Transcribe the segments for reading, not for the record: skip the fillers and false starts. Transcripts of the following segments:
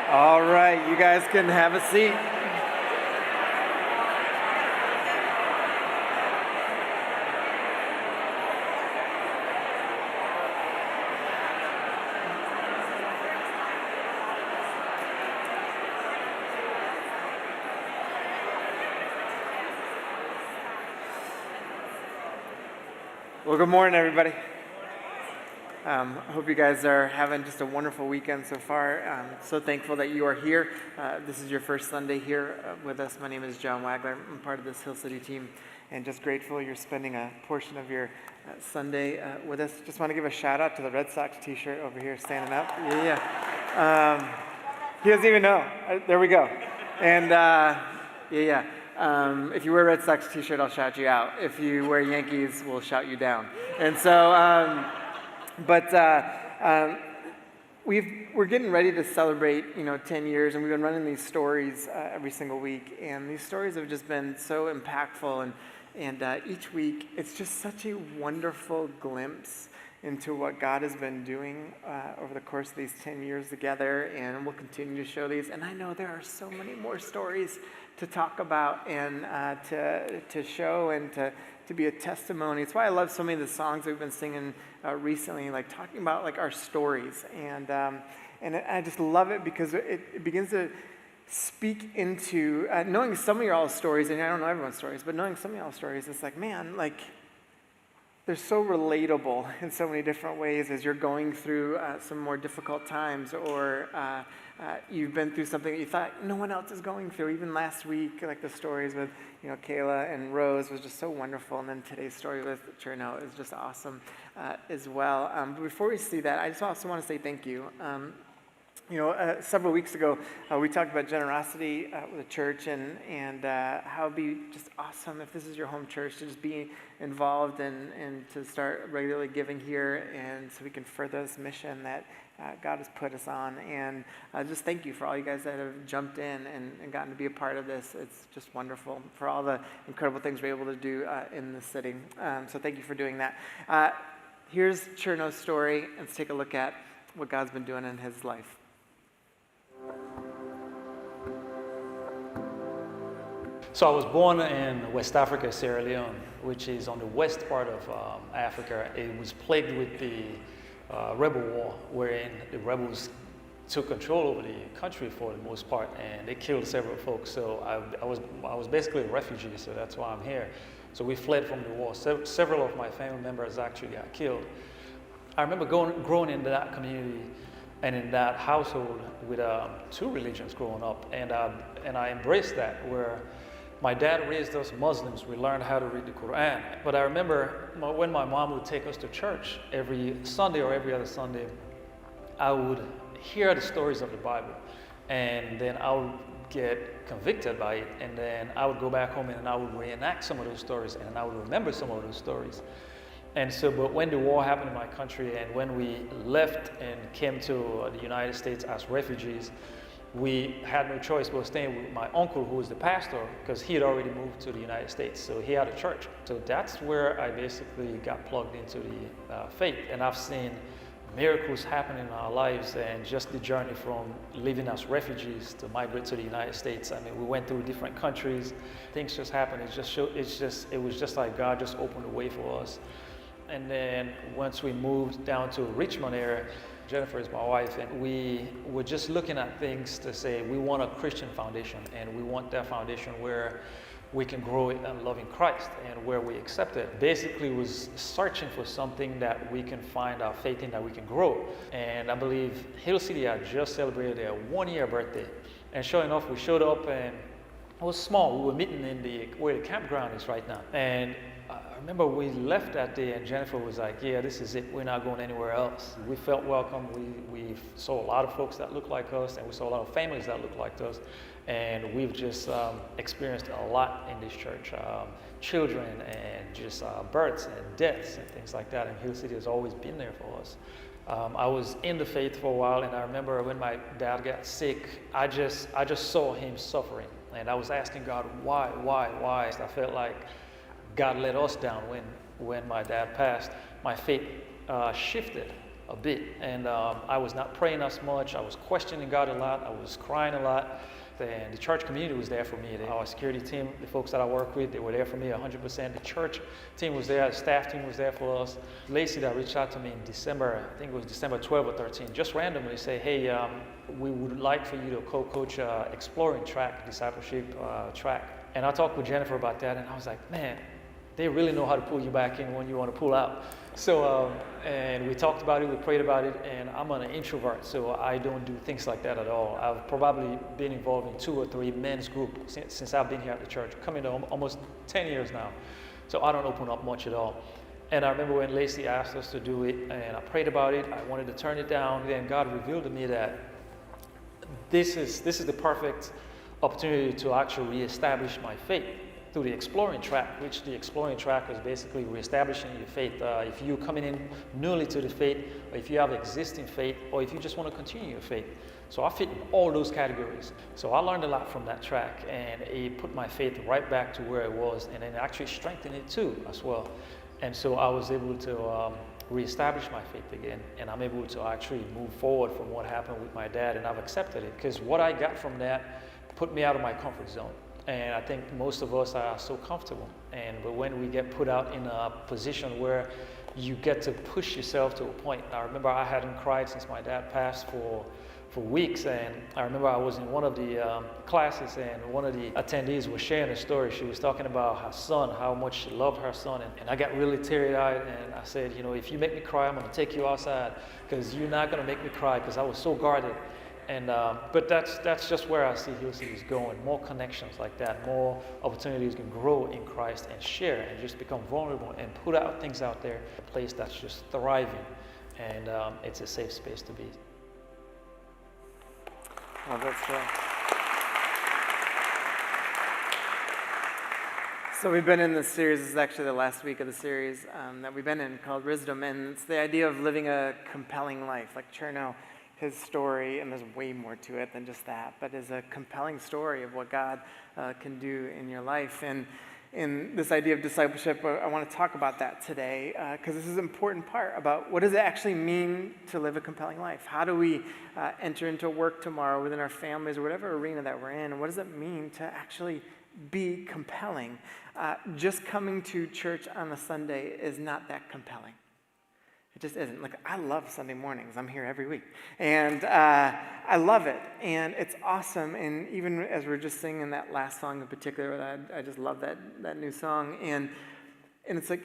All right, you guys can have a seat. Well, good morning, everybody. I hope you guys are having just a wonderful weekend so far. I'm so thankful that you are here. This is your first Sunday here with us. My name is John Wagler. I'm part of this Hill City team, and just grateful you're spending a portion of your Sunday with us. Just want to give a shout out to the Red Sox t-shirt over here standing up. Yeah. He doesn't even know. There we go. And if you wear a Red Sox t-shirt, I'll shout you out. If you wear Yankees, we'll shout you down. And so, we're getting ready to celebrate, 10 years, and we've been running these stories every single week, and these stories have just been so impactful, and each week it's just such a wonderful glimpse into what God has been doing over the course of these 10 years together, and we'll continue to show these. And I know there are so many more stories to talk about and to show and to be a testimony. It's why I love so many of the songs we've been singing recently, like talking about like our stories, and I just love it because it begins to speak into knowing some of y'all's stories, and I don't know everyone's stories, but knowing some of y'all's stories, it's like, man, like they're so relatable in so many different ways as you're going through some more difficult times, or you've been through something that you thought no one else is going through. Even last week, like the stories with Kayla and Rose was just so wonderful, and then today's story with Cherno is just awesome as well. But before we see that, I just also want to say thank you. Several weeks ago, we talked about generosity with the church and how it'd be just awesome if this is your home church to just be involved and to start regularly giving here, and so we can further this mission that God has put us on. And just thank you for all you guys that have jumped in and gotten to be a part of this. It's just wonderful for all the incredible things we're able to do in the city. So thank you for doing that. Here's Cherno's story. Let's take a look at what God's been doing in his life. So I was born in West Africa, Sierra Leone, which is on the west part of Africa. It was plagued with the rebel war, wherein the rebels took control over the country for the most part, and they killed several folks. So I was basically a refugee, so that's why I'm here. So we fled from the war. Several of my family members actually got killed. I remember growing in that community and in that household with two religions growing up, and I embraced that, where my dad raised us Muslims. We learned how to read the Quran. But I remember when my mom would take us to church every Sunday or every other Sunday, I would hear the stories of the Bible, and then I would get convicted by it, and then I would go back home and I would reenact some of those stories, and I would remember some of those stories. And so, but when the war happened in my country, and when we left and came to the United States as refugees, we had no choice but staying with my uncle, who was the pastor, because he had already moved to the United States. So he had a church. So that's where I basically got plugged into the faith. And I've seen miracles happen in our lives, and just the journey from living as refugees to migrate to the United States. I mean, we went through different countries. Things just happened. It was just like God just opened the way for us. And then once we moved down to Richmond area, Jennifer is my wife, and we were just looking at things to say we want a Christian foundation, and we want that foundation where we can grow in loving Christ and where we accept it. Basically was searching for something that we can find our faith in, that we can grow. And I believe Hill City had just celebrated their 1-year birthday. And sure enough, we showed up, and it was small. We were meeting in where the campground is right now. And I remember we left that day, and Jennifer was like, yeah, this is it. We're not going anywhere else. We felt welcome. We saw a lot of folks that look like us, and we saw a lot of families that look like us. And we've just experienced a lot in this church. Children and just births and deaths and things like that. And Hill City has always been there for us. I was in the faith for a while, and I remember when my dad got sick, I just saw him suffering. And I was asking God, why? I felt like God let us down when my dad passed. My faith shifted, a bit. And I was not praying as much. I was questioning God a lot. I was crying a lot. And the church community was there for me. Our security team, the folks that I work with, they were there for me 100%. The church team was there. The staff team was there for us. Lacey that reached out to me in December, I think it was December 12 or 13, just randomly say, hey, we would like for you to co-coach Exploring Track, Discipleship track. And I talked with Jennifer about that, and I was like, man, they really know how to pull you back in when you want to pull out. So, and we talked about it, we prayed about it, and I'm an introvert, so I don't do things like that at all. I've probably been involved in 2 or 3 men's groups since I've been here at the church, coming to almost 10 years now. So I don't open up much at all. And I remember when Lacey asked us to do it, and I prayed about it, I wanted to turn it down, then God revealed to me that this is the perfect opportunity to actually reestablish my faith through the Exploring Track, which the Exploring Track is basically reestablishing your faith. If you're coming in newly to the faith, or if you have existing faith, or if you just want to continue your faith. So I fit in all those categories. So I learned a lot from that track, and it put my faith right back to where it was, and then actually strengthened it too as well. And so I was able to reestablish my faith again, and I'm able to actually move forward from what happened with my dad, and I've accepted it, because what I got from that put me out of my comfort zone. And I think most of us are so comfortable. But when we get put out in a position where you get to push yourself to a point. I remember I hadn't cried since my dad passed for weeks, and I remember I was in one of the classes, and one of the attendees was sharing a story. She was talking about her son, how much she loved her son, and I got really teary-eyed, and I said, if you make me cry, I'm going to take you outside, because you're not going to make me cry, because I was so guarded. But that's just where I see Hillside is going. More connections like that, more opportunities can grow in Christ and share and just become vulnerable and put out things out there, a place that's just thriving, and it's a safe space to be. Oh, that's good. So we've been in this series, this is actually the last week of the series that we've been in, called Rizzdom, and it's the idea of living a compelling life, like Cherno. His story, and there's way more to it than just that, but is a compelling story of what God can do in your life. And in this idea of discipleship, I want to talk about that today, because this is an important part about what does it actually mean to live a compelling life? How do we enter into work tomorrow within our families or whatever arena that we're in? And what does it mean to actually be compelling? Just coming to church on a Sunday is not that compelling. It just isn't. Like, I love Sunday mornings. I'm here every week. And I love it. And it's awesome. And even as we're just singing that last song in particular, I just love that new song. And it's like,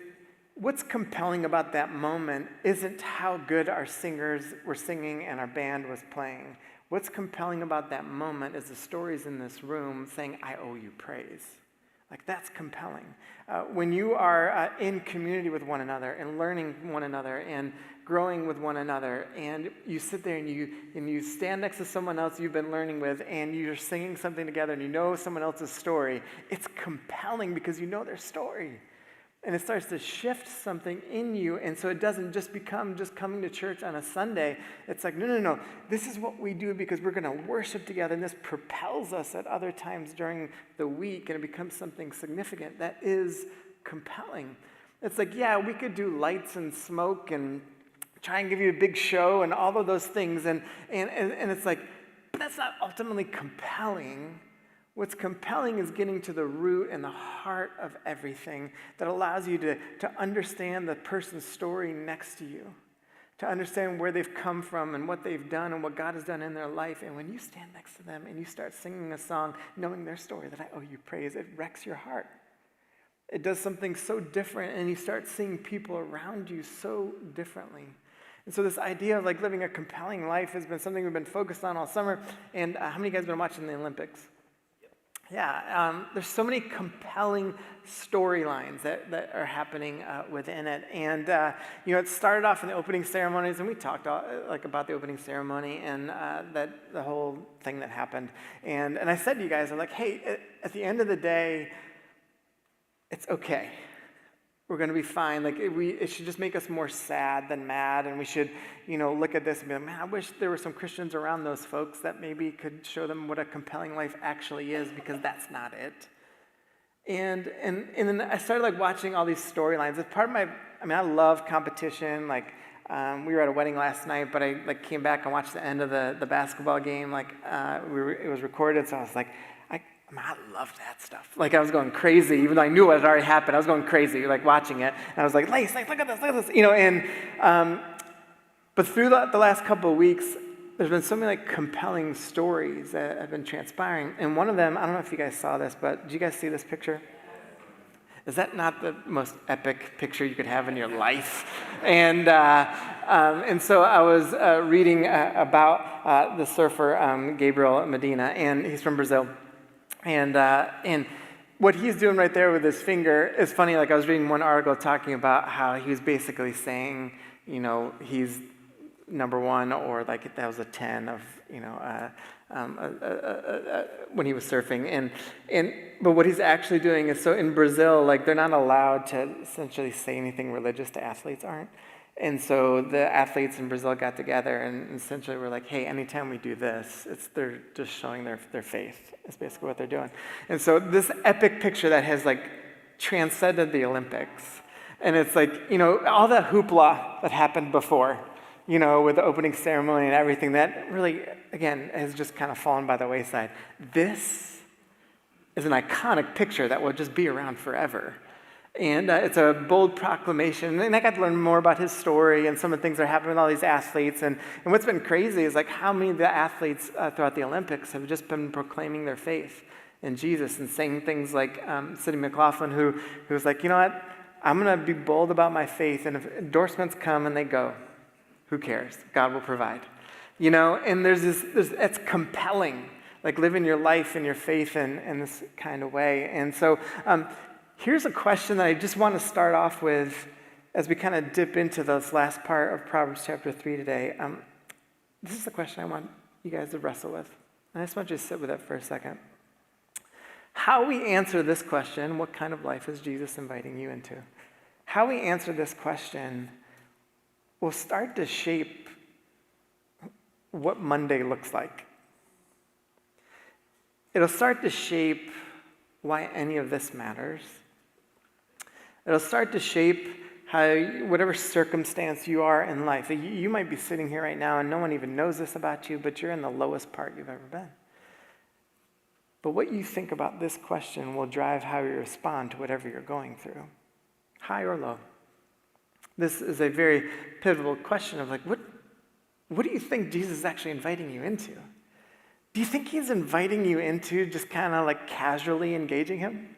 what's compelling about that moment isn't how good our singers were singing and our band was playing. What's compelling about that moment is the stories in this room saying, I owe you praise. Like, that's compelling. When you are in community with one another and learning from one another and growing with one another, and you sit there and you stand next to someone else you've been learning with, and you're singing something together and you know someone else's story, it's compelling because you know their story. And it starts to shift something in you, and so it doesn't just become just coming to church on a Sunday. It's like, no. This is what we do because we're going to worship together, and this propels us at other times during the week, and it becomes something significant that is compelling. It's like, yeah, we could do lights and smoke and try and give you a big show and all of those things, and it's like, but that's not ultimately compelling. What's compelling is getting to the root and the heart of everything that allows you to understand the person's story next to you, to understand where they've come from and what they've done and what God has done in their life. And when you stand next to them and you start singing a song, knowing their story, that I owe you praise, it wrecks your heart. It does something so different, and you start seeing people around you so differently. And so this idea of like living a compelling life has been something we've been focused on all summer. And how many of you guys have been watching the Olympics? Yeah, there's so many compelling storylines that are happening within it, and it started off in the opening ceremonies, and we talked about the opening ceremony and that the whole thing that happened, and I said to you guys, I'm like, hey, at the end of the day, it's okay. We're going to be fine. Like, it should just make us more sad than mad, and we should, look at this and be like, man, I wish there were some Christians around those folks that maybe could show them what a compelling life actually is, because that's not it. And then I started watching all these storylines. It's part of I love competition. Like, we were at a wedding last night, but I came back and watched the end of the basketball game. It was recorded, so I was like, I love that stuff. I was going crazy, even though I knew what had already happened. I was going crazy, watching it. And I was like, Lace, look at this, but through the last couple of weeks, there's been so many compelling stories that have been transpiring. And one of them, I don't know if you guys saw this, but did you guys see this picture? Is that not the most epic picture you could have in your life? And so I was reading about the surfer Gabriel Medina, and he's from Brazil. And what he's doing right there with his finger is funny. I was reading one article talking about how he was basically saying, he's number one, or that was a 10 of, when he was surfing. But what he's actually doing is, so in Brazil, they're not allowed to essentially say anything religious. The athletes aren't. And so the athletes in Brazil got together and essentially were like, hey, anytime we do this, they're just showing their faith. That's basically what they're doing. And so this epic picture that has transcended the Olympics. And it's all that hoopla that happened before, with the opening ceremony and everything, that really, again, has just kind of fallen by the wayside. This is an iconic picture that will just be around forever. And it's a bold proclamation. And I got to learn more about his story and some of the things that are happening with all these athletes. And what's been crazy is how many of the athletes throughout the Olympics have just been proclaiming their faith in Jesus and saying things like Sidney McLaughlin, who was like, you know what, I'm going to be bold about my faith. And if endorsements come and they go, who cares? God will provide. And it's compelling, living your life and your faith in this kind of way. And so, here's a question that I just want to start off with as we kind of dip into this last part of Proverbs chapter 3 today. This is the question I want you guys to wrestle with. And I just want you to sit with it for a second. How we answer this question, what kind of life is Jesus inviting you into? How we answer this question will start to shape what Monday looks like. It'll start to shape why any of this matters. It'll start to shape how, whatever circumstance you are in life. You might be sitting here right now and no one even knows this about you, but you're in the lowest part you've ever been. But what you think about this question will drive how you respond to whatever you're going through, high or low. This is a very pivotal question of what do you think Jesus is actually inviting you into? Do you think he's inviting you into just kind of casually engaging him?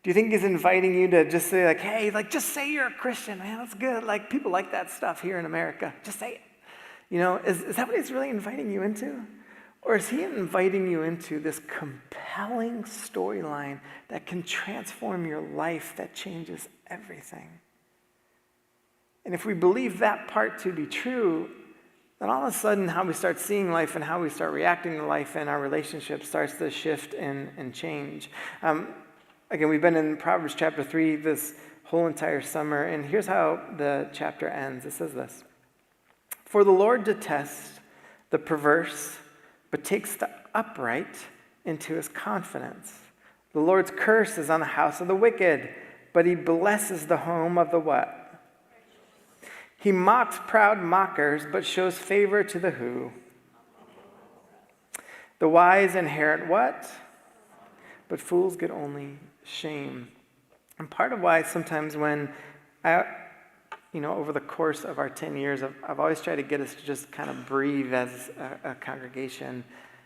Do you think he's inviting you to just say hey, just say you're a Christian, man, that's good. People like that stuff here in America. Just say it. Is that what he's really inviting you into? Or is he inviting you into this compelling storyline that can transform your life, that changes everything? And if we believe that part to be true, then all of a sudden how we start seeing life and how we start reacting to life and our relationship starts to shift and change. Again, we've been in Proverbs chapter 3 this whole entire summer, and here's how the chapter ends. It says this: For the Lord detests the perverse, but takes the upright into his confidence. The Lord's curse is on the house of the wicked, but he blesses the home of the what? He mocks proud mockers, but shows favor to the who? The wise inherit what? But fools get only shame. And part of why sometimes when over the course of our 10 years, I've always tried to get us to just kind of breathe as a congregation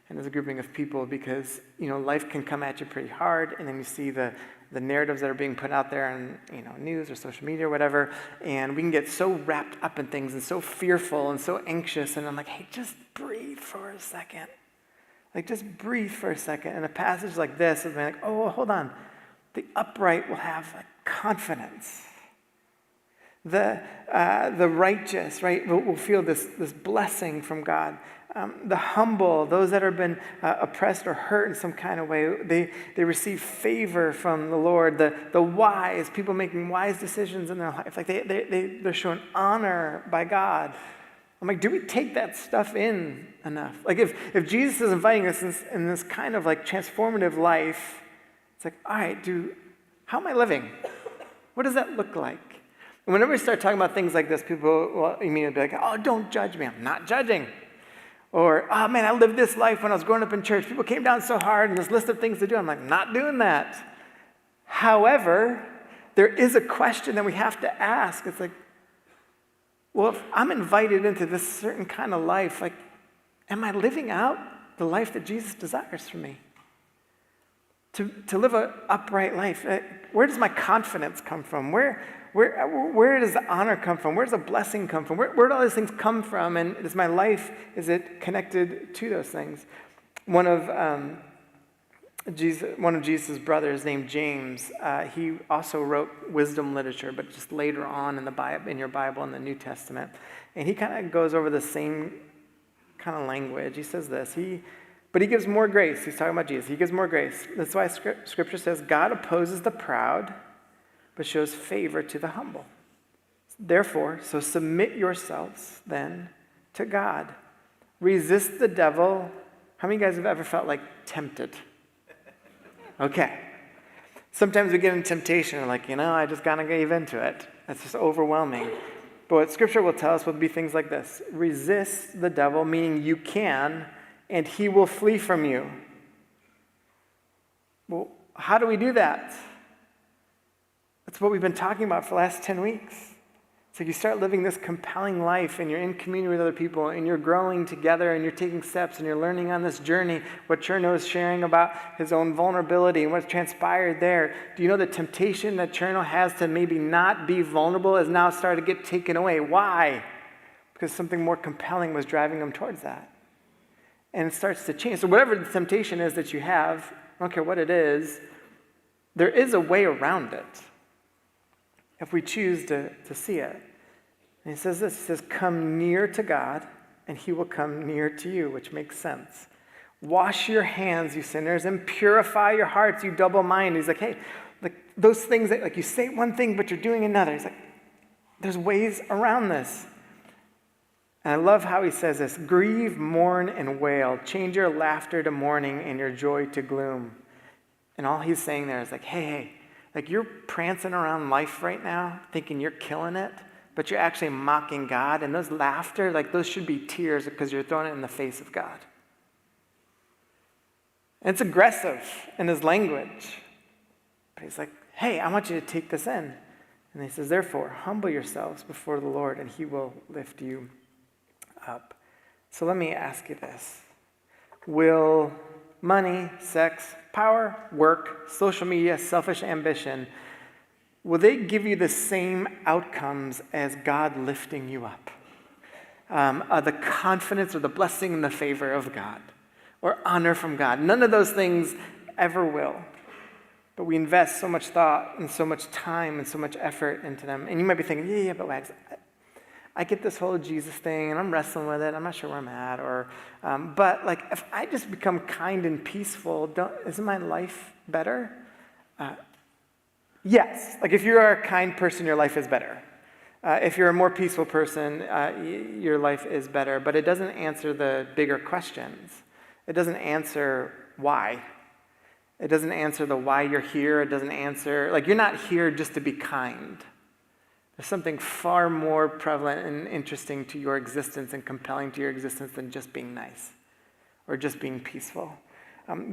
and as a grouping of people, because, life can come at you pretty hard, and then you see the narratives that are being put out there on, news or social media or whatever, and we can get so wrapped up in things and so fearful and so anxious, and I'm like, hey, just breathe for a second. Just breathe for a second. And a passage like this is like, oh, hold on. The upright will have confidence. The righteous, right, will feel this blessing from God. The humble, those that have been oppressed or hurt in some kind of way, they receive favor from the Lord. The wise, people making wise decisions in their life, they're shown honor by God. I'm like, do we take that stuff in enough? If Jesus is inviting us in this kind of transformative life, it's all right, how am I living? What does that look like? And whenever we start talking about things like this, people will immediately be like, oh, don't judge me. I'm not judging. Or, oh man, I lived this life when I was growing up in church. People came down so hard and this list of things to do. I'm like, not doing that. However, there is a question that we have to ask. It's like, well, if I'm invited into this certain kind of life, like, am I living out the life that Jesus desires for me? To live an upright life. Where does my confidence come from? Where does the honor come from? Where does the blessing come from? Where do all these things come from? And is my life, is it connected to those things? One of Jesus' brothers named James, he also wrote wisdom literature, but just later on in the Bible, in your Bible, in the New Testament. And he kind of goes over the same kind of language. He says this, but he gives more grace. He's talking about Jesus. He gives more grace. That's why Scripture says, God opposes the proud, but shows favor to the humble. Therefore, so submit yourselves then to God. Resist the devil. How many of you guys have ever felt like tempted? Okay. Sometimes we get in temptation and like, I just gotta give into it. That's just overwhelming. But what Scripture will tell us will be things like this. Resist the devil, meaning you can, and he will flee from you. Well, how do we do that? That's what we've been talking about for the last 10 weeks. It's like you start living this compelling life and you're in community with other people and you're growing together and you're taking steps and you're learning on this journey what Cherno is sharing about his own vulnerability and what's transpired there. Do you know the temptation that Cherno has to maybe not be vulnerable has now started to get taken away? Why? Because something more compelling was driving him towards that. And it starts to change. So whatever the temptation is that you have, I don't care what it is, there is a way around it if we choose to see it. And he says this, he says, come near to God, and he will come near to you, which makes sense. Wash your hands, you sinners, and purify your hearts, you double-minded. He's like, hey, like those things that like you say one thing, but you're doing another. He's like, there's ways around this. And I love how he says this, grieve, mourn, and wail. Change your laughter to mourning and your joy to gloom. And all he's saying there is like, hey, like you're prancing around life right now, thinking you're killing it, but you're actually mocking God. And those laughter, like those should be tears because you're throwing it in the face of God. And it's aggressive in his language. But he's like, hey, I want you to take this in. And he says, therefore, humble yourselves before the Lord, and he will lift you up. So let me ask you this. Will money, sex, power, work, social media, selfish ambition, will they give you the same outcomes as God lifting you up? The confidence or the blessing and the favor of God or honor from God. None of those things ever will. But we invest so much thought and so much time and so much effort into them. And you might be thinking, yeah, but Wags, I get this whole Jesus thing, and I'm wrestling with it. I'm not sure where I'm at. But like, if I just become kind and peaceful, isn't my life better? Yes. Like, if you're a kind person, your life is better. If you're a more peaceful person, your life is better. But it doesn't answer the bigger questions. It doesn't answer why. It doesn't answer the why you're here. It doesn't answer, like, you're not here just to be kind. There's something far more prevalent and interesting to your existence and compelling to your existence than just being nice or just being peaceful.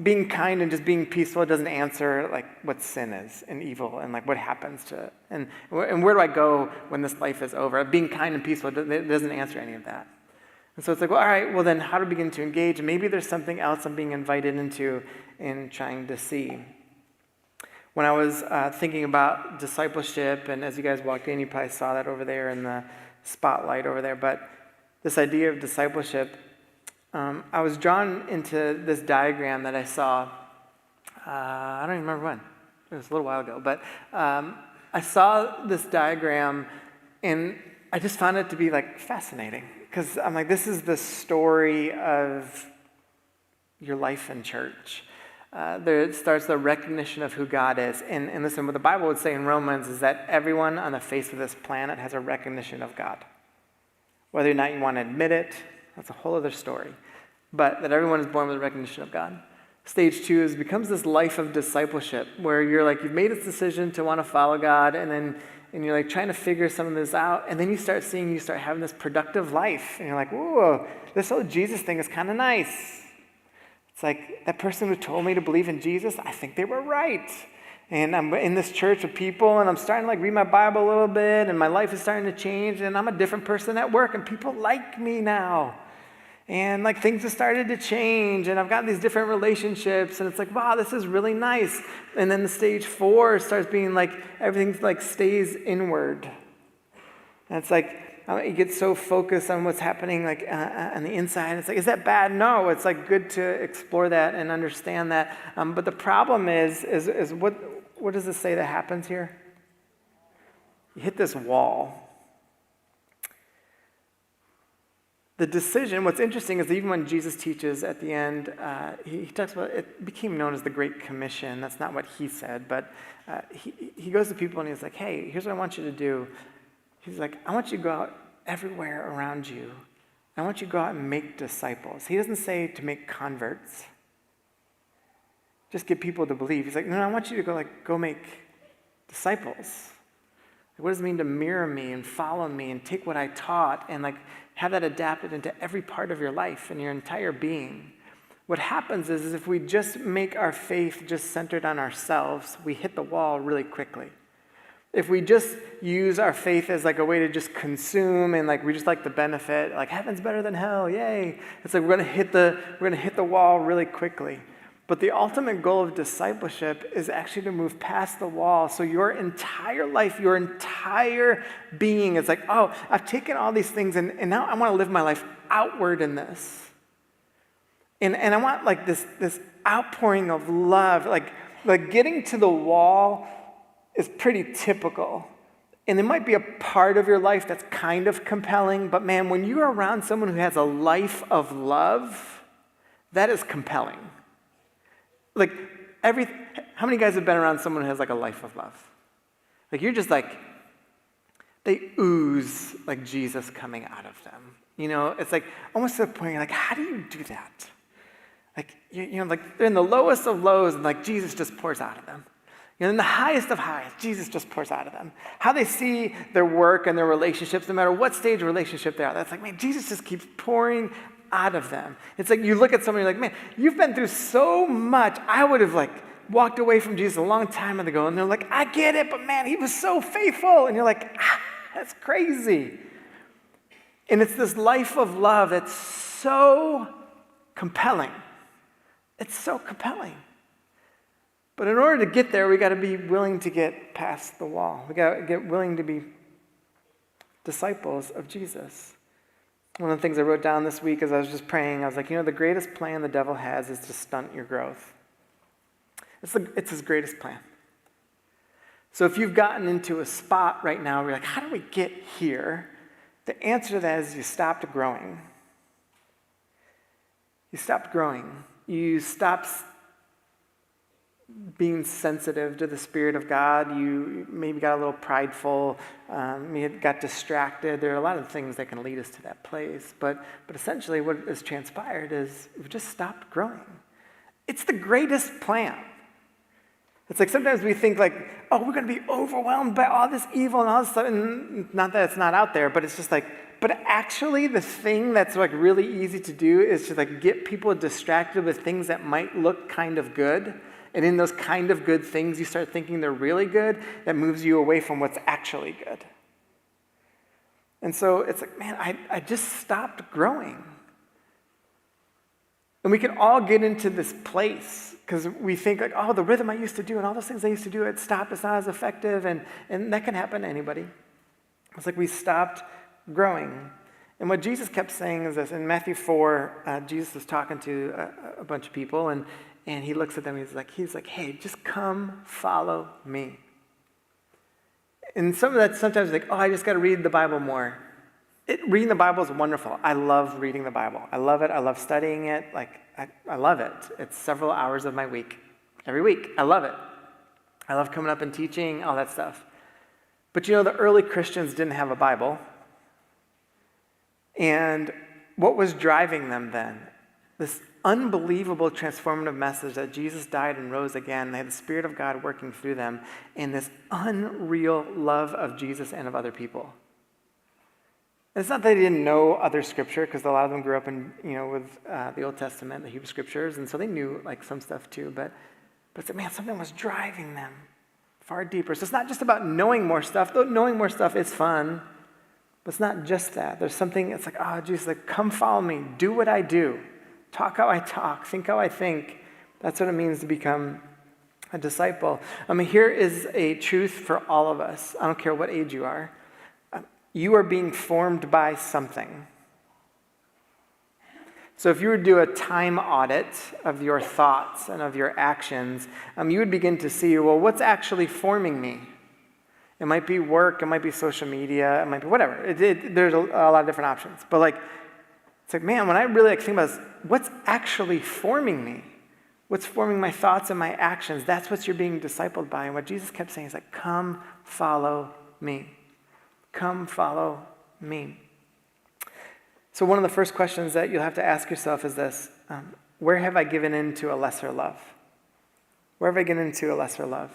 Being kind and just being peaceful doesn't answer like what sin is and evil and like what happens to it. And where do I go when this life is over? Being kind and peaceful it doesn't answer any of that. And so it's like, well, all right, well then how do we begin to engage? Maybe there's something else I'm being invited into in trying to see. When I was thinking about discipleship, and as you guys walked in, you probably saw that over there in the spotlight over there, but this idea of discipleship, I was drawn into this diagram that I saw, I don't even remember when, it was a little while ago, but I saw this diagram, and I just found it to be like fascinating, because I'm like, this is the story of your life in church. There starts the recognition of who God is. And listen, what the Bible would say in Romans is that everyone on the face of this planet has a recognition of God. Whether or not you want to admit it, that's a whole other story. But that everyone is born with a recognition of God. Stage 2 becomes this life of discipleship where you're like, you've made this decision to want to follow God, and then and you're like trying to figure some of this out, and then you start having this productive life, and you're like, whoa, this whole Jesus thing is kind of nice. It's like that person who told me to believe in Jesus, I think they were right. And I'm in this church with people, and I'm starting to like read my Bible a little bit, and my life is starting to change, and I'm a different person at work, and people like me now. And like things have started to change, and I've got these different relationships, and it's like, wow, this is really nice. And then the stage 4 starts being like, everything's like stays inward. And it's like, you get so focused on what's happening like on the inside. It's like, is that bad? No, it's like good to explore that and understand that. But the problem is what does it say that happens here? You hit this wall. The decision, what's interesting is that even when Jesus teaches at the end, he talks about, it became known as the Great Commission. That's not what he said, but he goes to people and he's like, hey, here's what I want you to do. He's like, I want you to go out everywhere around you. I want you to go out and make disciples. He doesn't say to make converts. Just get people to believe. He's like, no, I want you to go make disciples. What does it mean to mirror me and follow me and take what I taught and like have that adapted into every part of your life and your entire being? What happens is if we just make our faith just centered on ourselves, we hit the wall really quickly. If we just use our faith as like a way to just consume and like we just like the benefit, like heaven's better than hell, yay! It's like we're gonna hit the wall really quickly. But the ultimate goal of discipleship is actually to move past the wall. So your entire life, your entire being is like, oh, I've taken all these things and now I want to live my life outward in this. And I want like this outpouring of love. Like getting to the wall is pretty typical. And it might be a part of your life that's kind of compelling, but man, when you're around someone who has a life of love, that is compelling. Like how many guys have been around someone who has like a life of love? Like you're just like, they ooze like Jesus coming out of them. You know, it's like almost to the point you're like, how do you do that? Like, you know, like they're in the lowest of lows and like Jesus just pours out of them. You know, in the highest of highs, Jesus just pours out of them. How they see their work and their relationships, no matter what stage of relationship they are, that's like, man, Jesus just keeps pouring out of them. It's like you look at someone, you're like, man, you've been through so much. I would have like walked away from Jesus a long time ago. And they're like, I get it, but man, he was so faithful. And you're like, that's crazy. And it's this life of love that's so compelling. It's so compelling. But in order to get there, we got to be willing to get past the wall. We got to get willing to be disciples of Jesus. One of the things I wrote down this week as I was just praying, I was like, you know, the greatest plan the devil has is to stunt your growth. It's his greatest plan. So if you've gotten into a spot right now where you're like, how do we get here? The answer to that is you stopped growing. You stopped growing. You stopped being sensitive to the Spirit of God. You maybe got a little prideful, you got distracted. There are a lot of things that can lead us to that place. But essentially what has transpired is we've just stopped growing. It's the greatest plan. It's like sometimes we think like, oh, we're going to be overwhelmed by all this evil and all this stuff. And not that it's not out there, but it's just like, but actually the thing that's like really easy to do is to like get people distracted with things that might look kind of good. And in those kind of good things, you start thinking they're really good. That moves you away from what's actually good. And so it's like, man, I just stopped growing. And we can all get into this place because we think like, oh, the rhythm I used to do and all those things I used to do, it stopped. It's not as effective. And that can happen to anybody. It's like we stopped growing. And what Jesus kept saying is this. In Matthew 4, Jesus was talking to a bunch of people, and he looks at them, he's like, hey, just come follow me. And some of that sometimes like, oh, I just got to read the Bible more. Reading the Bible is wonderful. I love reading the Bible. I love it. I love studying it. Like, I love it. It's several hours of my week. Every week. I love it. I love coming up and teaching, all that stuff. But you know, the early Christians didn't have a Bible. And what was driving them then? This unbelievable transformative message that Jesus died and rose again. They had the Spirit of God working through them, and this unreal love of Jesus and of other people. And it's not that they didn't know other scripture, because a lot of them grew up in, with the Old Testament, the Hebrew scriptures, and so they knew like some stuff too. But it's like, man, something was driving them far deeper. So it's not just about knowing more stuff. Though knowing more stuff is fun, but it's not just that. There's something. It's like, oh, Jesus, like, come follow me. Do what I do. Talk how I talk. Think how I think. That's what it means to become a disciple. I mean, here is a truth for all of us. I don't care what age you are. You are being formed by something. So if you were to do a time audit of your thoughts and of your actions, you would begin to see, well, what's actually forming me? It might be work, it might be social media, it might be whatever. There's a lot of different options. But it's like, man, when I really think about this, what's actually forming me? What's forming my thoughts and my actions? That's what you're being discipled by. And what Jesus kept saying is like, come follow me. Come follow me. So one of the first questions that you'll have to ask yourself is this: where have I given into a lesser love? Where have I given into a lesser love?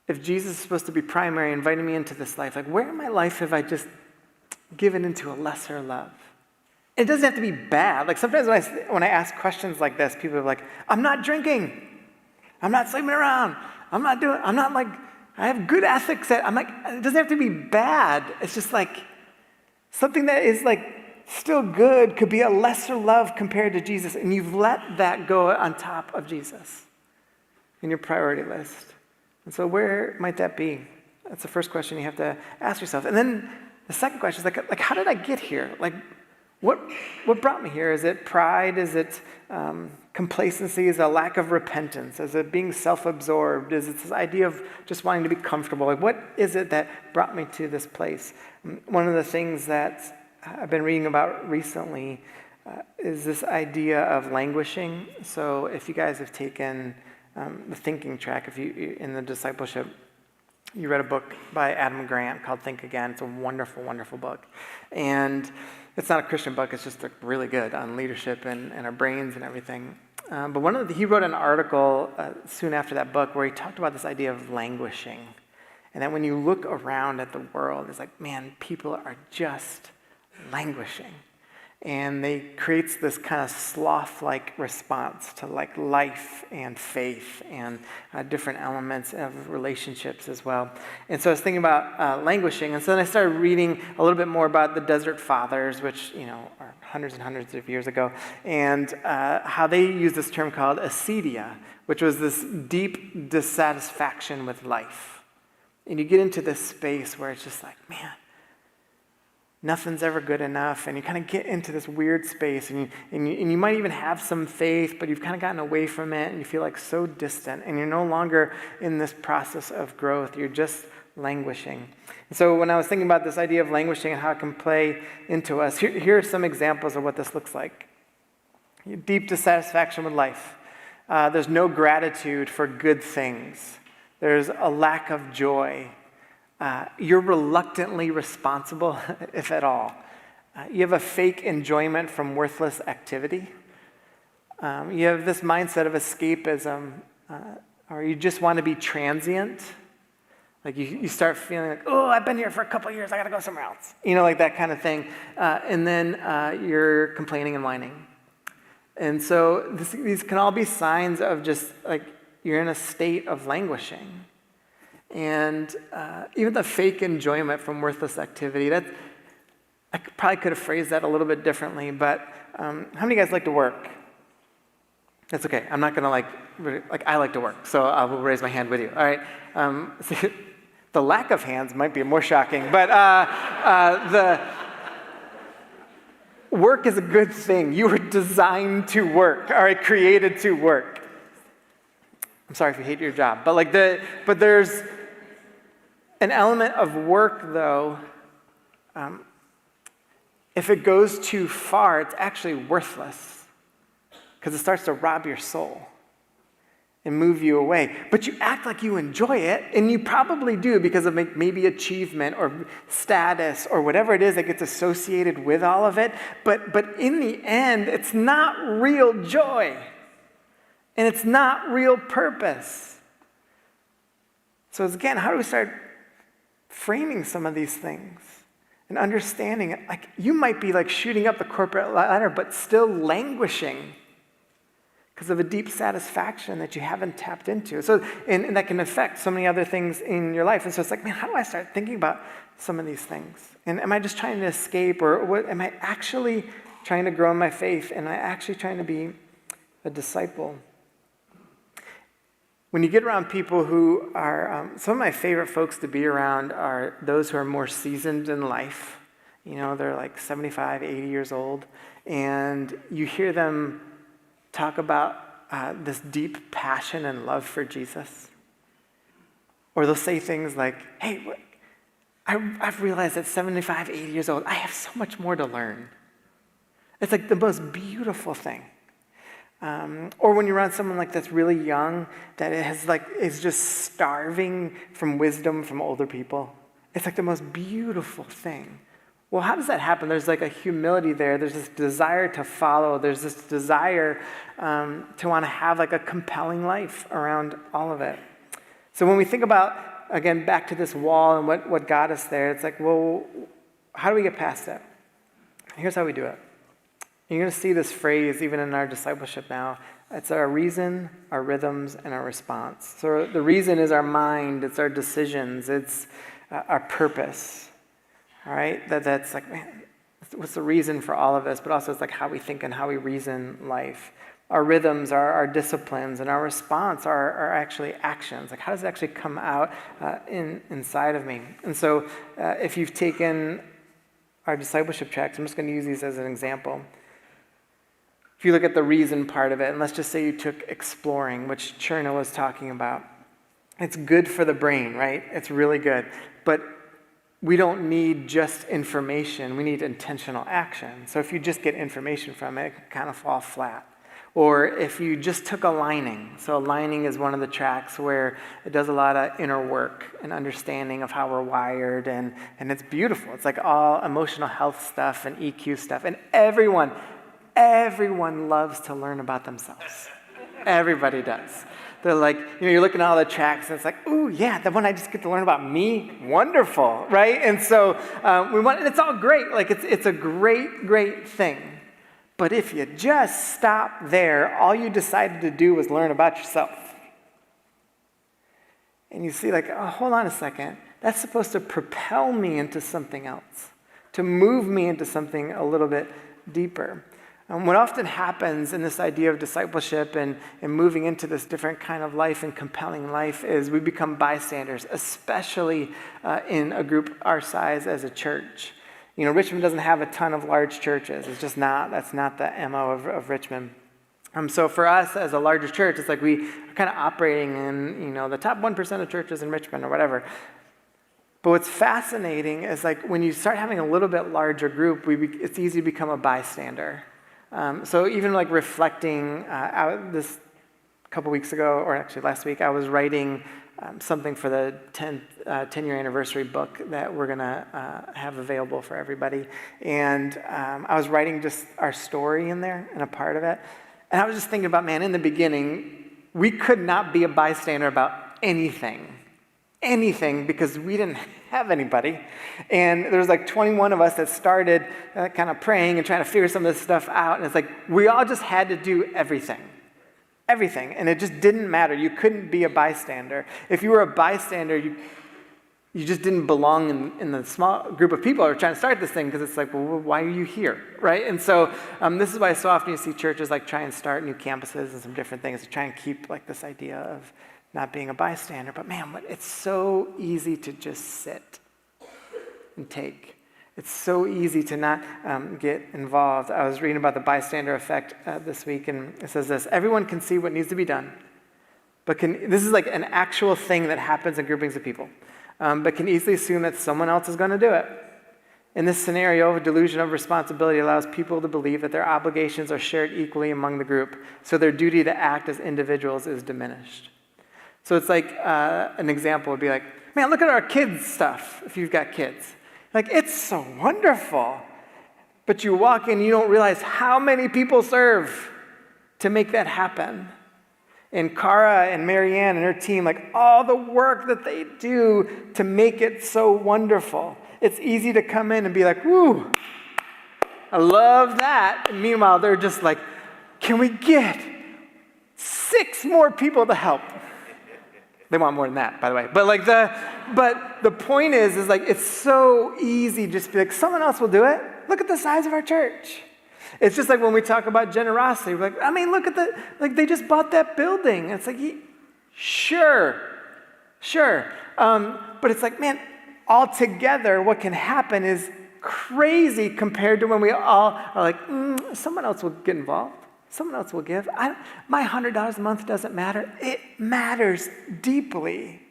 If Jesus is supposed to be primary, inviting me into this life, like where in my life have I just given into a lesser love? It doesn't have to be bad. Like sometimes when I ask questions like this, people are like, I'm not drinking. I'm not sleeping around. I have good ethics. I'm like, it doesn't have to be bad. It's just like something that is like still good could be a lesser love compared to Jesus. And you've let that go on top of Jesus in your priority list. And so where might that be? That's the first question you have to ask yourself. And then the second question is like how did I get here? Like, what brought me here? Is it pride? Is it complacency? Is it a lack of repentance? Is it being self-absorbed? Is it this idea of just wanting to be comfortable? Like, what is it that brought me to this place? One of the things that I've been reading about recently is this idea of languishing. So if you guys have taken the thinking track, if you in the discipleship, you read a book by Adam Grant called Think Again. It's a wonderful, wonderful book. And it's not a Christian book. It's just really good on leadership and our brains and everything. But he wrote an article soon after that book where he talked about this idea of languishing. And that when you look around at the world, it's like, man, people are just languishing. And they creates this kind of sloth-like response to like life and faith and different elements of relationships as well. And so I was thinking about languishing. And so then I started reading a little bit more about the Desert Fathers, which, are hundreds and hundreds of years ago, and how they use this term called acedia, which was this deep dissatisfaction with life. And you get into this space where it's just like, man, nothing's ever good enough, and you kind of get into this weird space, and you might even have some faith, but you've kind of gotten away from it, and you feel like so distant, and you're no longer in this process of growth. You're just languishing. And so when I was thinking about this idea of languishing and how it can play into us, here are some examples of what this looks like. Deep dissatisfaction with life. There's no gratitude for good things. There's a lack of joy. You're reluctantly responsible, if at all. You have a fake enjoyment from worthless activity. You have this mindset of escapism, or you just want to be transient. Like you start feeling like, oh, I've been here for a couple of years, I got to go somewhere else. Like that kind of thing. And then you're complaining and whining. And so these can all be signs of just like you're in a state of languishing. And even the fake enjoyment from worthless activity, I probably could have phrased that a little bit differently, but how many of you guys like to work? That's okay. I'm not going to I like to work, so I will raise my hand with you. All right. The lack of hands might be more shocking, but the work is a good thing. You were designed to work, all right, created to work. I'm sorry if you hate your job, but there's an element of work, though, if it goes too far, it's actually worthless because it starts to rob your soul. and move you away. But you act like you enjoy it, and you probably do because of maybe achievement or status or whatever it is that gets associated with all of it. But in the end, it's not real joy, and it's not real purpose. So again, how do we start framing some of these things and understanding it? Like, you might be like shooting up the corporate ladder, but still languishing because of a deep satisfaction that you haven't tapped into. So, and that can affect so many other things in your life. And so it's like, man, how do I start thinking about some of these things? And am I just trying to escape, or what, am I actually trying to grow in my faith? Am I actually trying to be a disciple? When you get around people who are, some of my favorite folks to be around are those who are more seasoned in life. You know, they're like 75, 80 years old, and you hear them talk about this deep passion and love for Jesus. Or they'll say things like, hey, I've realized at 75, 80 years old, I have so much more to learn. It's like the most beautiful thing. Or when you're around someone like that's really young, that is just starving from wisdom from older people. It's like the most beautiful thing. Well, how does that happen? There's like a humility there. There's this desire to follow. There's this desire to want to have like a compelling life around all of it. So when we think about, again, back to this wall and what got us there, it's like, well, how do we get past it? Here's how we do it. You're going to see this phrase even in our discipleship now. It's our reason, our rhythms, and our response. So the reason is our mind. It's our decisions. It's our purpose. All right? That's like, man, what's the reason for all of this? But also it's like how we think and how we reason life. Our rhythms are our disciplines, and our response are actually actions. Like, how does it actually come out inside of me? And so if you've taken our discipleship tracks, I'm just going to use these as an example. If you look at the reason part of it, and let's just say you took exploring, which Cherna was talking about. It's good for the brain, right? It's really good. But we don't need just information. We need intentional action. So if you just get information from it, it can kind of fall flat. Or if you just took aligning. So aligning is one of the tracks where it does a lot of inner work and understanding of how we're wired, and it's beautiful. It's like all emotional health stuff and EQ stuff. And everyone loves to learn about themselves. Everybody does. They're like, you're looking at all the tracks, and it's like, ooh, yeah, the one I just get to learn about me, wonderful, right? And so and it's all great. Like, it's a great, great thing. But if you just stop there, all you decided to do was learn about yourself. And you see, like, oh, hold on a second. That's supposed to propel me into something else, to move me into something a little bit deeper. What often happens in this idea of discipleship and moving into this different kind of life and compelling life is we become bystanders, especially in a group our size as a church. Richmond doesn't have a ton of large churches. It's just not. That's not the MO of Richmond. So for us as a larger church, it's like we are kind of operating in, the top 1% of churches in Richmond or whatever. But what's fascinating is like when you start having a little bit larger group, it's easy to become a bystander. So even like reflecting out this couple weeks ago, or actually last week, I was writing something for the 10-year anniversary book that we're going to have available for everybody. And I was writing just our story in there and a part of it. And I was just thinking about, man, in the beginning, we could not be a bystander about anything, because we didn't have anybody. And there was like 21 of us that started kind of praying and trying to figure some of this stuff out. And it's like we all just had to do everything. And it just didn't matter. You couldn't be a bystander. If you were a bystander, you just didn't belong in the small group of people who are trying to start this thing, because it's like, well, why are you here, right? And so this is why so often you see churches like try and start new campuses and some different things to try and keep like this idea of not being a bystander. But man, it's so easy to just sit and take. It's so easy to not get involved. I was reading about the bystander effect this week, and it says this: everyone can see what needs to be done, but this is like an actual thing that happens in groupings of people, but can easily assume that someone else is going to do it. In this scenario, a delusion of responsibility allows people to believe that their obligations are shared equally among the group, so their duty to act as individuals is diminished. So it's like an example would be like, man, look at our kids' stuff, if you've got kids. Like, it's so wonderful. But you walk in, you don't realize how many people serve to make that happen. And Cara and Marianne and her team, like all the work that they do to make it so wonderful. It's easy to come in and be like, woo, I love that. And meanwhile, they're just like, can we get 6 more people to help? They want more than that, by the way. But the point is like, it's so easy just to be like, someone else will do it. Look at the size of our church. It's just like when we talk about generosity. We're like, I mean, look at they just bought that building. It's like, sure. But it's like, man, altogether, what can happen is crazy compared to when we all are like, someone else will get involved. Someone else will give. My $100 a month doesn't matter. It matters deeply.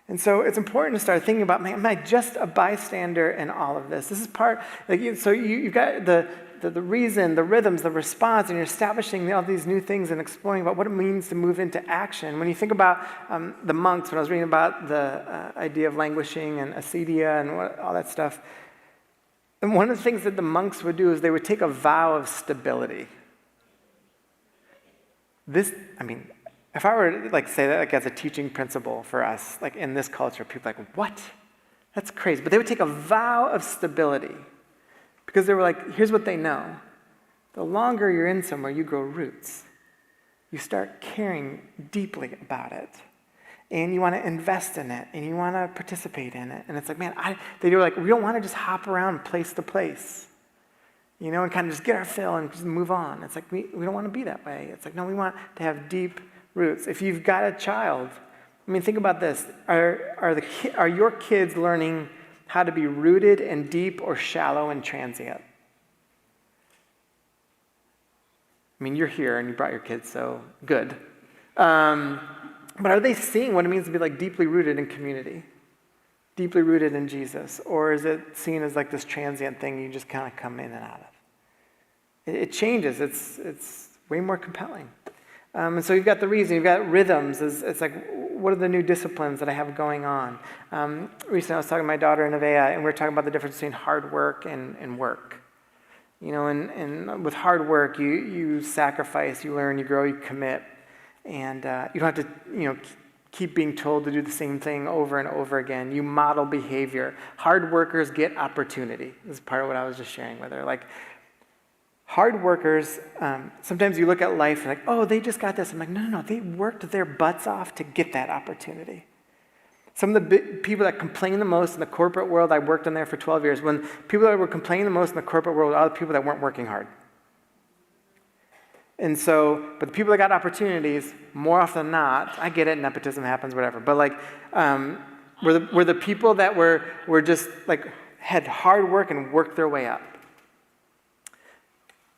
And so it's important to start thinking about, man, am I just a bystander in all of this? This is part, so you've got the reason, the rhythms, the response, and you're establishing all these new things and exploring about what it means to move into action. When you think about the monks, when I was reading about the idea of languishing and acedia and all that stuff, and one of the things that the monks would do is they would take a vow of stability. If I were to say that as a teaching principle for us, in this culture, people are like, what? That's crazy. But they would take a vow of stability because they were like, here's what they know. The longer you're in somewhere, you grow roots. You start caring deeply about it. And you want to invest in it, and you want to participate in it. And it's like, man, they were like, we don't want to just hop around place to place, and kind of just get our fill and just move on. It's like, we don't want to be that way. It's like, no, we want to have deep roots. If you've got a child, think about this. Are your kids learning how to be rooted and deep or shallow and transient? You're here and you brought your kids, so good. But are they seeing what it means to be deeply rooted in community? Deeply rooted in Jesus? Or is it seen as this transient thing you just kind of come in and out of? It changes. It's way more compelling. And so you've got the reason, you've got rhythms. It's like, what are the new disciplines that I have going on? Recently I was talking to my daughter, Nevaeh, and we were talking about the difference between hard work and work. And with hard work, you sacrifice, you learn, you grow, you commit. And you don't have to, keep being told to do the same thing over and over again. You model behavior. Hard workers get opportunity. This is part of what I was just sharing with her. Hard workers, sometimes you look at life and oh, they just got this. I'm like, no, they worked their butts off to get that opportunity. Some of the people that complain the most in the corporate world, I worked in there for 12 years, when people that were complaining the most in the corporate world are the people that weren't working hard. And so, but the people that got opportunities, more often than not, I get it, nepotism happens, whatever, but were the people that were just had hard work and worked their way up.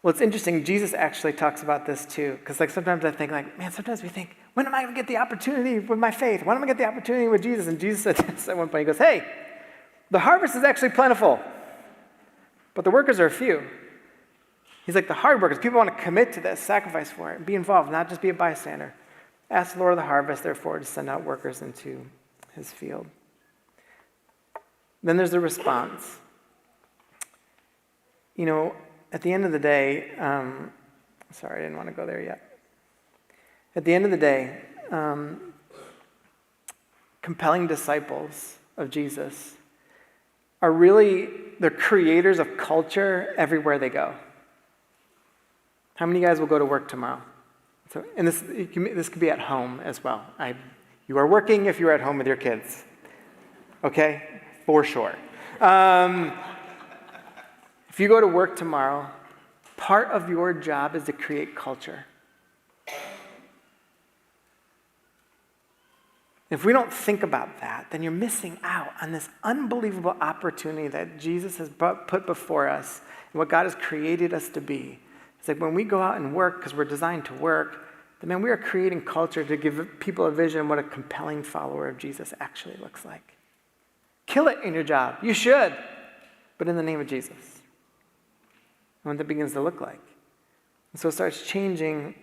Well, it's interesting, Jesus actually talks about this too, because sometimes I think man, sometimes we think, when am I going to get the opportunity with my faith? When am I going to get the opportunity with Jesus? And Jesus said this at one point, he goes, hey, the harvest is actually plentiful, but the workers are few. He's like, the hard workers, people want to commit to this, sacrifice for it, and be involved, not just be a bystander. Ask the Lord of the harvest, therefore, to send out workers into his field. Then there's the response. At the end of the day, sorry, I didn't want to go there yet. At the end of the day, compelling disciples of Jesus are really the creators of culture everywhere they go. How many of you guys will go to work tomorrow? So, and this could be at home as well. You are working if you're at home with your kids. Okay? For sure. If you go to work tomorrow, part of your job is to create culture. If we don't think about that, then you're missing out on this unbelievable opportunity that Jesus has put before us and what God has created us to be. It's when we go out and work, because we're designed to work, then we are creating culture to give people a vision of what a compelling follower of Jesus actually looks like. Kill it in your job. You should. But in the name of Jesus. And what that begins to look like. And so it starts changing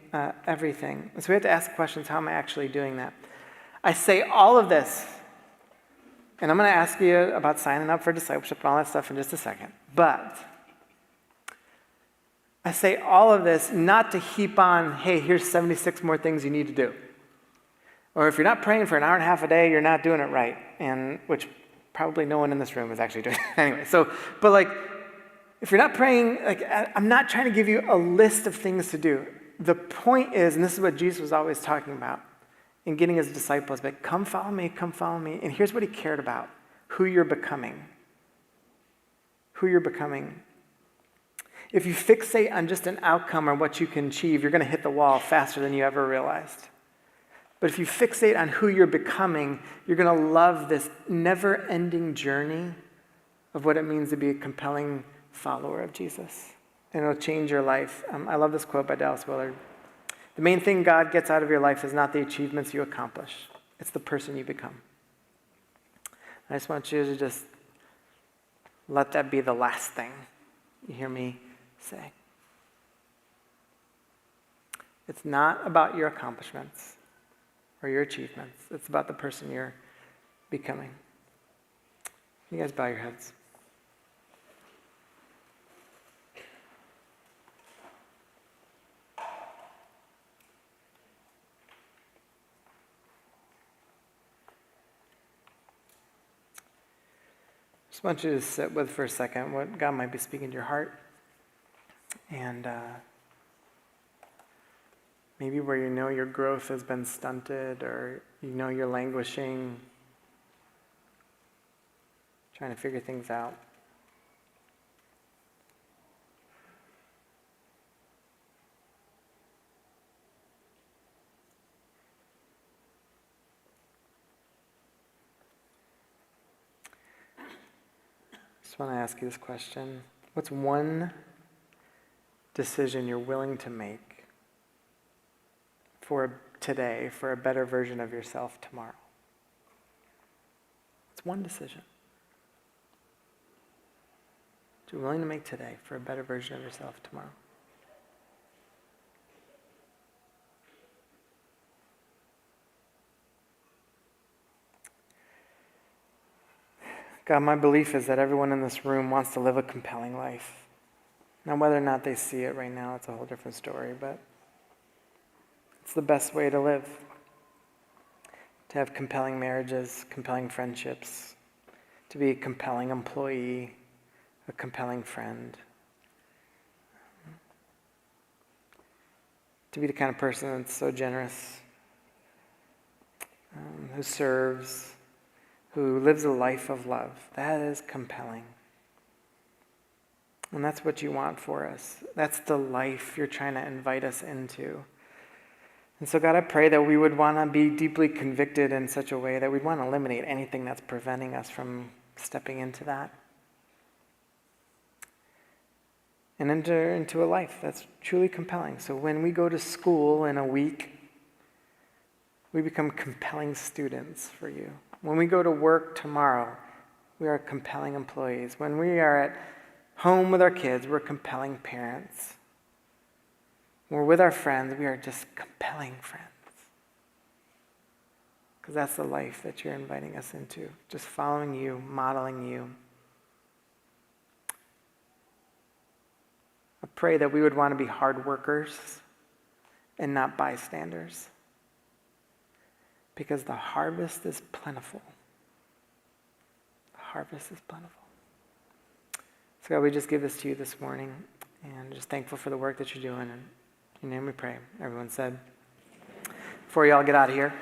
everything. And so we have to ask questions, how am I actually doing that? I say all of this, and I'm going to ask you about signing up for discipleship and all that stuff in just a second. But I say all of this not to heap on, hey, here's 76 more things you need to do. Or if you're not praying for an hour and a half a day, you're not doing it right. And which probably no one in this room is actually doing it. Anyway, but like, if you're not praying, like, I'm not trying to give you a list of things to do. The point is, and this is what Jesus was always talking about in getting his disciples, but come follow me, come follow me. And here's what he cared about, who you're becoming. Who you're becoming. If you fixate on just an outcome or what you can achieve, you're going to hit the wall faster than you ever realized. But if you fixate on who you're becoming, you're going to love this never-ending journey of what it means to be a compelling follower of Jesus. And it'll change your life. I love this quote by Dallas Willard. The main thing God gets out of your life is not the achievements you accomplish. It's the person you become. I just want you to just let that be the last thing you hear me say. It's not about your accomplishments or your achievements. It's about the person you're becoming. You guys bow your heads. Just want you to sit with for a second what God might be speaking to your heart. And maybe where you know your growth has been stunted or you know you're languishing, trying to figure things out. I want to ask you this question. What's one decision you're willing to make for today, for a better version of yourself tomorrow? It's one decision that you're willing to make today for a better version of yourself tomorrow. God, my belief is that everyone in this room wants to live a compelling life. Now, whether or not they see it right now, it's a whole different story, but it's the best way to live. To have compelling marriages, compelling friendships, to be a compelling employee, a compelling friend. To be the kind of person that's so generous, who serves, who lives a life of love. That is compelling. And that's what you want for us. That's the life you're trying to invite us into. And so God, I pray that we would want to be deeply convicted in such a way that we'd want to eliminate anything that's preventing us from stepping into that. And enter into a life that's truly compelling. So when we go to school in a week, we become compelling students for you. When we go to work tomorrow, we are compelling employees. When we are at home with our kids, we're compelling parents. When we're with our friends, we are just compelling friends. Because that's the life that you're inviting us into. Just following you, modeling you. I pray that we would want to be hard workers and not bystanders. Because the harvest is plentiful. The harvest is plentiful. So God, we just give this to you this morning and just thankful for the work that you're doing. And in your name we pray. Everyone said. Before you all get out of here,